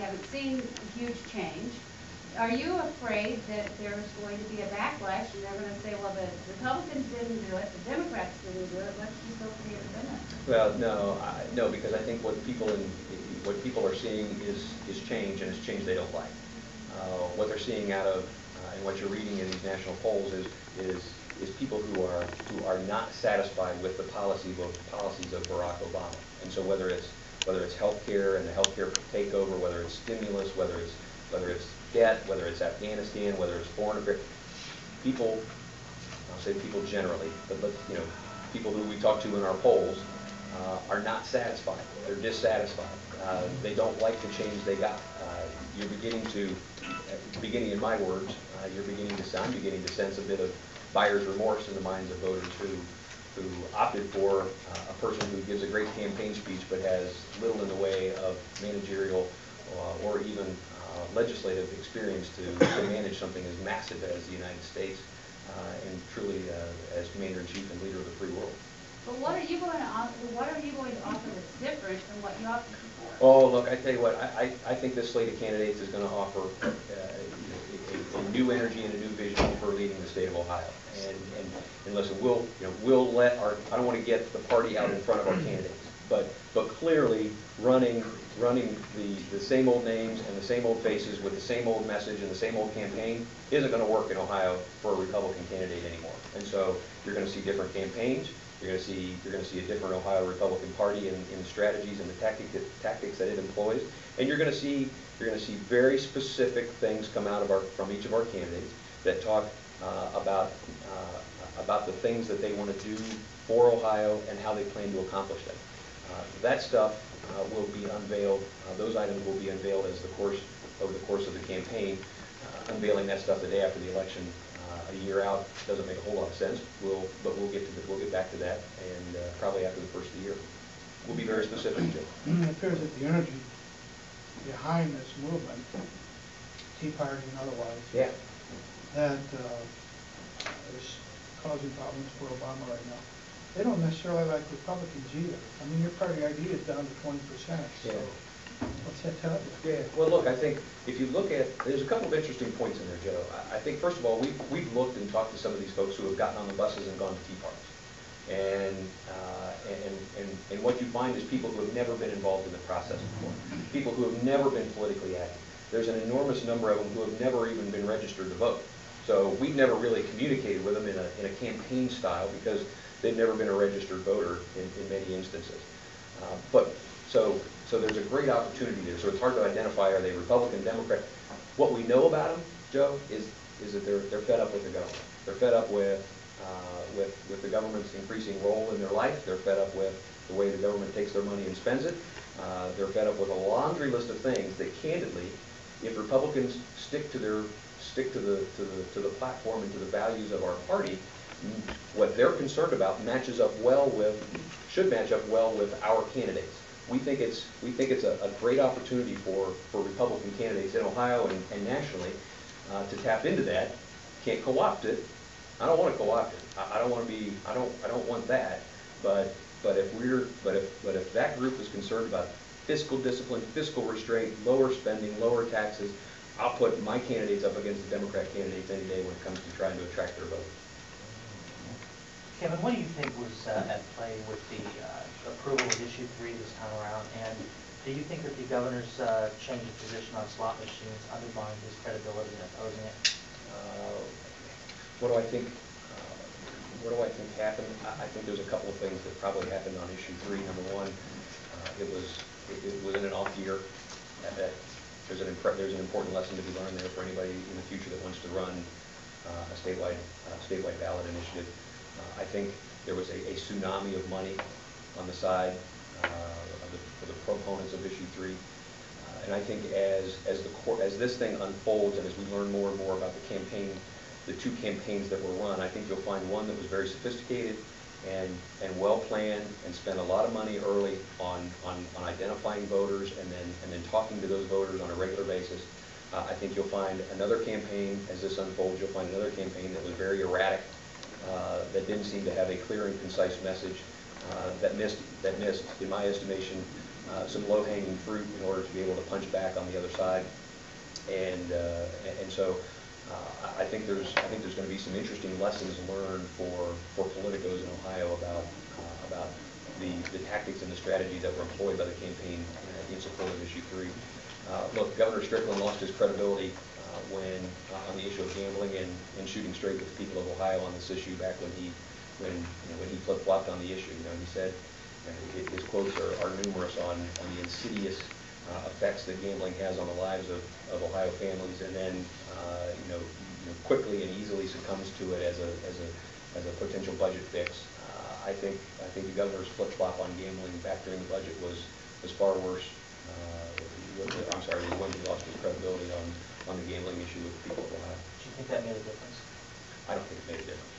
haven't seen a huge change. Are you afraid that there's going to be a backlash and they're going to say, well, the Republicans didn't do it, the Democrats didn't do it, let's just go for the independents? Well, no, because I think what people are seeing is change, and it's change they don't like. What they're seeing out of and what you're reading in these national polls is people who are not satisfied with the policies of Barack Obama. And so whether it's health care and the health care takeover, whether it's stimulus, whether it's debt, whether it's Afghanistan, whether it's foreign affairs, people, I'll say people generally, but people who we talk to in our polls are not satisfied. They're dissatisfied. They don't like the change they got. You're beginning in my words, I'm beginning to sense a bit of buyer's remorse in the minds of voters who opted for a person who gives a great campaign speech but has little in the way of managerial or even legislative experience to manage something as massive as the United States and truly as commander-in-chief and leader of the free world. But what are you going to offer that's different from what you offered before? Oh, look, I tell you what, I think this slate of candidates is going to offer a new energy and a new vision for leading the state of Ohio. And listen, we'll let I don't want to get the party out in front of our candidates, but clearly running the same old names and the same old faces with the same old message and the same old campaign isn't going to work in Ohio for a Republican candidate anymore. And so you're going to see different campaigns. You're going to see a different Ohio Republican Party in the strategies and the tactics that it employs, and you're going to see very specific things come out from each of our candidates that talk about the things that they want to do for Ohio and how they plan to accomplish them. That stuff will be unveiled. Those items will be unveiled over the course of the campaign. Unveiling that stuff the day after the election, a year out, doesn't make a whole lot of sense. But we'll get back to that, and probably after the first of the year, we'll be very specific. It appears that the energy behind this movement, Tea Party and otherwise, yeah, that is causing problems for Obama right now. They don't necessarily like Republicans either. I mean, your party ID is down to 20%. So yeah. What's that tell you? Yeah. Well, look, I think if you look at, there's a couple of interesting points in there, Joe. I think first of all, we've looked and talked to some of these folks who have gotten on the buses and gone to tea parties, and what you find is people who have never been involved in the process before, people who have never been politically active. There's an enormous number of them who have never even been registered to vote. So we've never really communicated with them in a campaign style because they've never been a registered voter in many instances. So there's a great opportunity there. So it's hard to identify, are they Republican, Democrat? What we know about them, Joe, is that they're fed up with the government. They're fed up with the government's increasing role in their life. They're fed up with the way the government takes their money and spends it. They're fed up with a laundry list of things that, candidly, if Republicans stick to the platform and to the values of our party, what they're concerned about should match up well with our candidates. We think it's a great opportunity for Republican candidates in Ohio and nationally to tap into that. Can't co-opt it. I don't want to co-opt it. I don't want that. But if that group is concerned about fiscal discipline, fiscal restraint, lower spending, lower taxes, I'll put my candidates up against the Democrat candidates any day when it comes to trying to attract their vote. Kevin, what do you think was at play with the approval of Issue 3 this time around? And do you think that the governor's change of position on slot machines undermined his credibility in opposing it? What do I think happened? I think there's a couple of things that probably happened on Issue 3. Number one, it was in an off year. There's an important lesson to be learned there for anybody in the future that wants to run a statewide ballot initiative. I think there was a tsunami of money on the side of the proponents of Issue 3, and I think as this thing unfolds and as we learn more and more about the two campaigns that were run, I think you'll find one that was very sophisticated and well planned and spent a lot of money early on identifying voters and then talking to those voters on a regular basis. I think you'll find another campaign, as this unfolds, you'll find another campaign that was very erratic, that didn't seem to have a clear and concise message, that missed, in my estimation, some low-hanging fruit in order to be able to punch back on the other side. And so I think there's going to be some interesting lessons learned for politicos in Ohio about the tactics and the strategy that were employed by the campaign in support of issue 3. Look, Governor Strickland lost his credibility when on the issue of gambling and shooting straight with the people of Ohio on this issue back when he flip-flopped on the issue. He said, his quotes are numerous on the insidious effects that gambling has on the lives of Ohio families, and then quickly and easily succumbs to it as a potential budget fix. I think the governor's flip-flop on gambling back during the budget was far worse. I'm sorry, when he lost his credibility on the gambling issue with the people of Ohio. Do you think that made a difference? I don't think it made a difference.